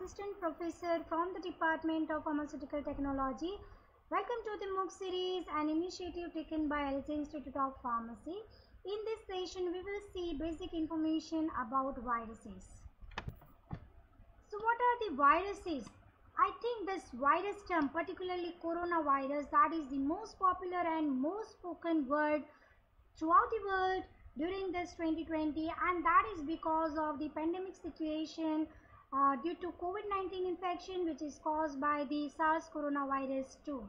Assistant Professor from the Department of Pharmaceutical Technology. Welcome to the MOOC series, an initiative taken by LSE Institute of Pharmacy. In this session, we will see basic information about viruses. So what are the viruses? I think this virus term, particularly coronavirus, that is the most popular and most spoken word throughout the world during this 2020, and that is because of the pandemic situation due to COVID-19 infection, which is caused by the SARS coronavirus 2.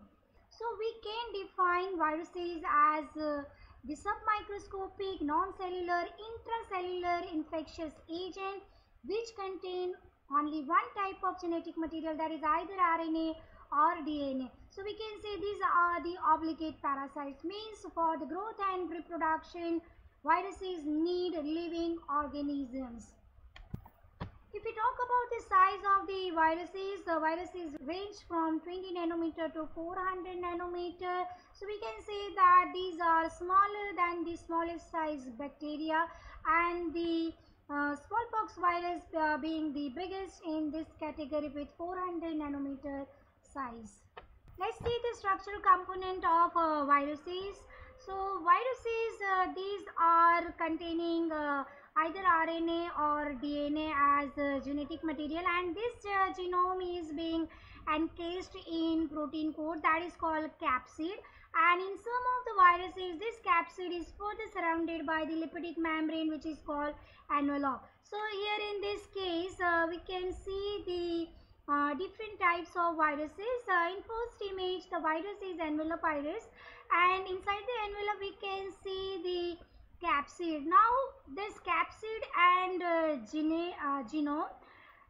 So we can define viruses as the submicroscopic, non-cellular, intracellular infectious agent which contain only one type of genetic material, that is either RNA or DNA. So we can say these are the obligate parasites, means for the growth and reproduction viruses need living organisms. If we talk about the size of the viruses range from 20 nanometer to 400 nanometer. So we can say that these are smaller than the smallest size bacteria, and the smallpox virus being the biggest in this category with 400 nanometer size. Let's see the structural component of viruses. So viruses, these are containing either RNA or DNA as genetic material, and this genome is being encased in protein coat that is called capsid, and in some of the viruses this capsid is further surrounded by the lipidic membrane which is called envelope. So here in this case we can see the different types of viruses. In first image the virus is envelope virus, and inside the envelope we can see the capsid. Now this capsid and genome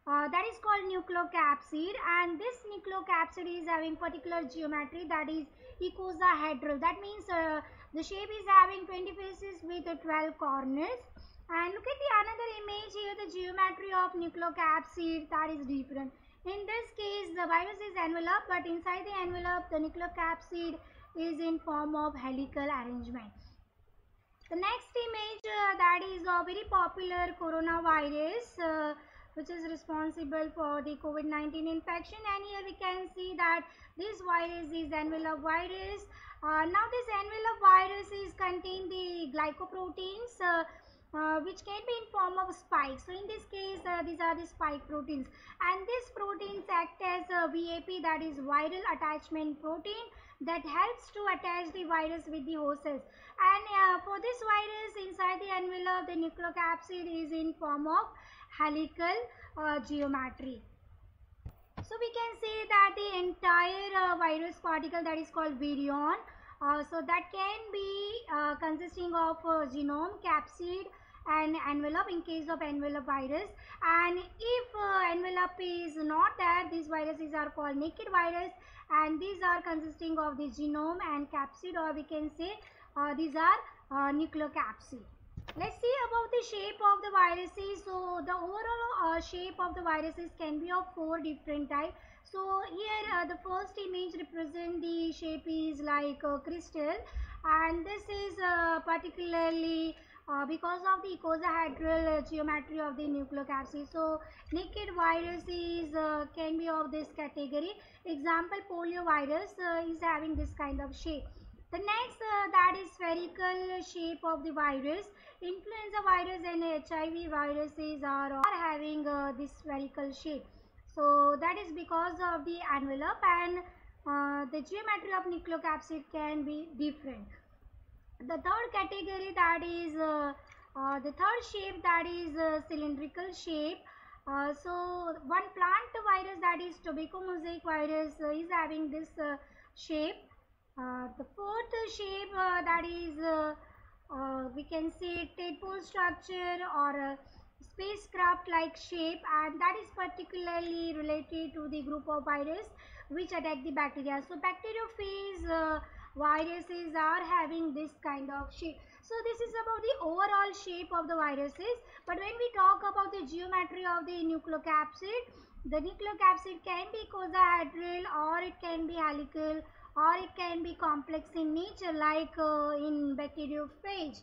that is called nucleocapsid, and this nucleocapsid is having particular geometry, that is icosahedral. That means the shape is having 20 faces with 12 corners. And look at the another image here, the geometry of nucleocapsid, that is different. In this case the virus is envelope, but inside the envelope the nucleocapsid is in form of helical arrangement. The next image that is a very popular coronavirus which is responsible for the COVID-19 infection, and here we can see that this virus is envelope virus. Now this envelope virus is contain the glycoproteins which can be in form of spikes. So in this case these are the spike proteins, and these proteins act as a VAP, that is viral attachment protein, that helps to attach the virus with the host cells. And for this virus, inside the envelope the nucleocapsid is in form of helical geometry. So we can say that the entire virus particle, that is called virion, so that can be consisting of genome, capsid and envelope in case of envelope virus. And if envelope is not there, these viruses are called naked virus, and these are consisting of the genome and capsid, or we can say these are nucleocapsid. Let's see about the shape of the viruses. So the overall shape of the viruses can be of 4 different types. So here the first image represent the shape is like a crystal, and this is particularly because of the icosahedral geometry of the nucleocapsid. So naked viruses can be of this category. Example, polio virus is having this kind of shape. The next that is spherical shape of the virus. Influenza virus and HIV viruses are having this spherical shape. So that is because of the envelope, and the geometry of nucleocapsid can be different. The third category, that is the third shape, that is cylindrical shape. So one plant virus, that is tobacco mosaic virus, is having this shape. The fourth shape that is we can say tadpole structure or a spacecraft like shape, and that is particularly related to the group of virus which attack the bacteria. So bacteriophage viruses are having this kind of shape. So this is about the overall shape of the viruses. But when we talk about the geometry of the nucleocapsid, the nucleocapsid can be icosahedral, or it can be helical, or it can be complex in nature like in bacteriophage.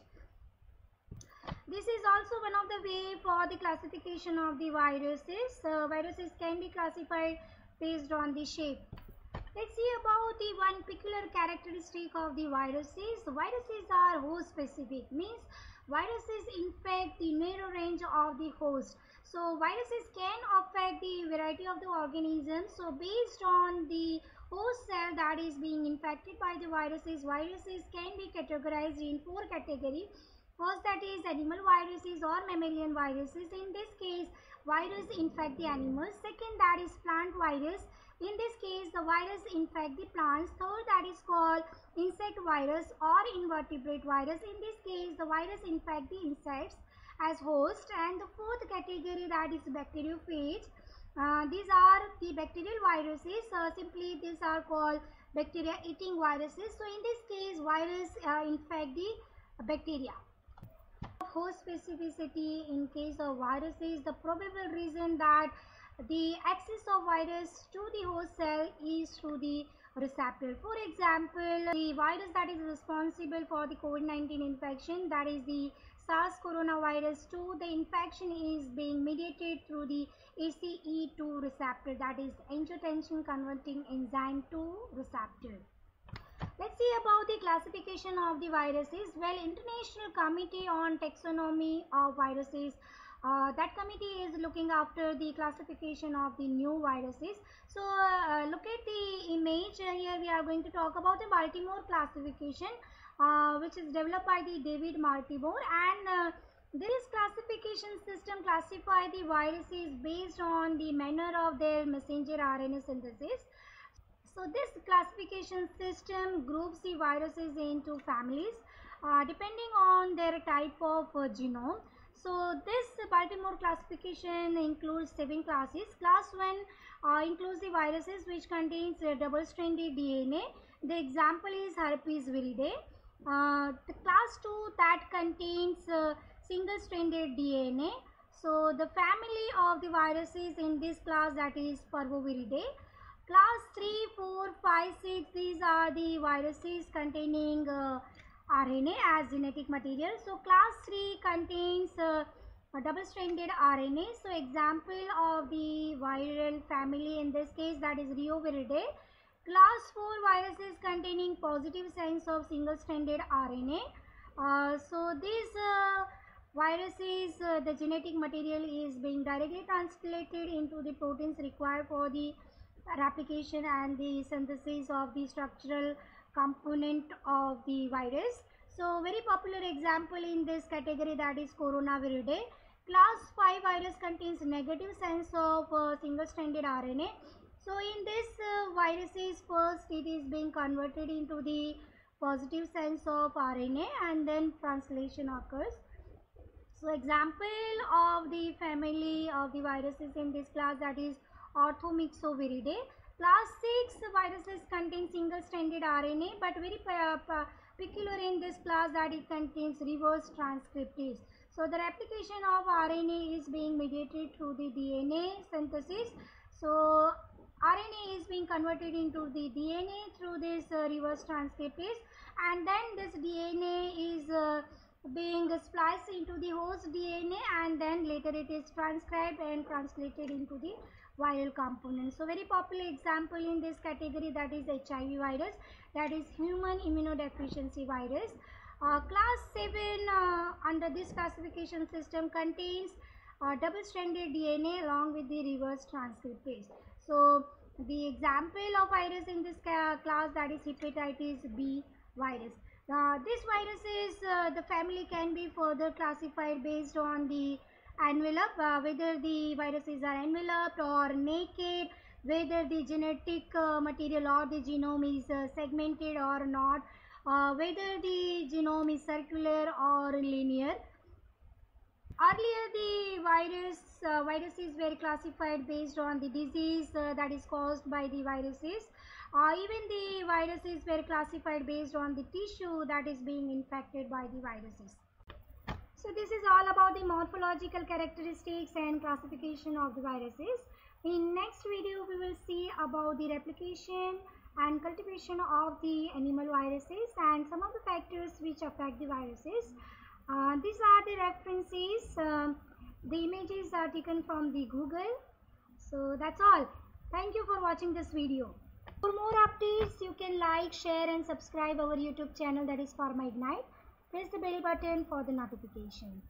This is also one of the way for the classification of the viruses. Viruses can be classified based on the shape. Let's see about the one peculiar characteristic of the viruses. Viruses are host specific, means viruses infect the narrow range of the host. So viruses can affect the variety of the organisms. So based on the host cell that is being infected by the viruses, viruses can be categorized in 4 categories. First, that is animal viruses or mammalian viruses. In this case, virus infect the animals. Second, that is plant virus. In this case, the virus infect the plants. Third, that is called insect virus or invertebrate virus. In this case, the virus infect the insects as host. And the fourth category, that is bacteriophage. These are the bacterial viruses. Simply, these are called bacteria eating viruses. So, in this case, virus infect the bacteria. Host specificity in case of viruses, the probable reason that the access of virus to the host cell is through the receptor. For example, the virus that is responsible for the COVID-19 infection, that is the SARS coronavirus 2, the infection is being mediated through the ACE2 receptor, that is angiotensin converting enzyme 2 receptor. Let's see about the classification of the viruses. Well, International Committee on Taxonomy of Viruses, that committee is looking after the classification of the new viruses. So, look at the image. Here we are going to talk about the Baltimore classification, which is developed by the David Baltimore, and this classification system classify the viruses based on the manner of their messenger RNA synthesis. So this classification system groups the viruses into families depending on their type of genome. So this Baltimore classification includes 7 classes. Class 1 includes the viruses which contains double-stranded DNA. The example is herpes viridae. The class 2 that contains single-stranded DNA. So the family of the viruses in this class, that is parvoviridae. Class 3, 4, 5, 6, these are the viruses containing RNA as genetic material. So class 3 contains double-stranded RNA. So example of the viral family in this case, that is Reoviridae. Class 4 viruses containing positive signs of single-stranded RNA. So these viruses, the genetic material is being directly translated into the proteins required for the replication and the synthesis of the structural component of the virus. So very popular example in this category, that is Coronaviridae. Class 5 virus contains negative sense of single-stranded RNA. So in this viruses, first it is being converted into the positive sense of RNA and then translation occurs. So example of the family of the viruses in this class, that is Orthomyxoviridae. Class 6 viruses contain single-stranded RNA, but very peculiar in this class that it contains reverse transcriptase. So the replication of RNA is being mediated through the DNA synthesis. So RNA is being converted into the DNA through this reverse transcriptase, and then this DNA is being spliced into the host DNA, and then later it is transcribed and translated into the viral component. So very popular example in this category, that is HIV virus, that is human immunodeficiency virus. Class 7 under this classification system contains double-stranded DNA along with the reverse transcriptase. So the example of virus in this class, that is hepatitis B virus. This virus is the family can be further classified based on the envelope, whether the viruses are enveloped or naked, whether the genetic material or the genome is segmented or not, whether the genome is circular or linear. Earlier the viruses were classified based on the disease that is caused by the viruses. Even the viruses were classified based on the tissue that is being infected by the viruses. So this is all about the morphological characteristics and classification of the viruses. In next video we will see about the replication and cultivation of the animal viruses and some of the factors which affect the viruses. These are the references. The images are taken from the Google. So that's all. Thank you for watching this video. For more updates, you can like, share and subscribe our YouTube channel, that is Pharma Ignite. Press the bell button for the notification.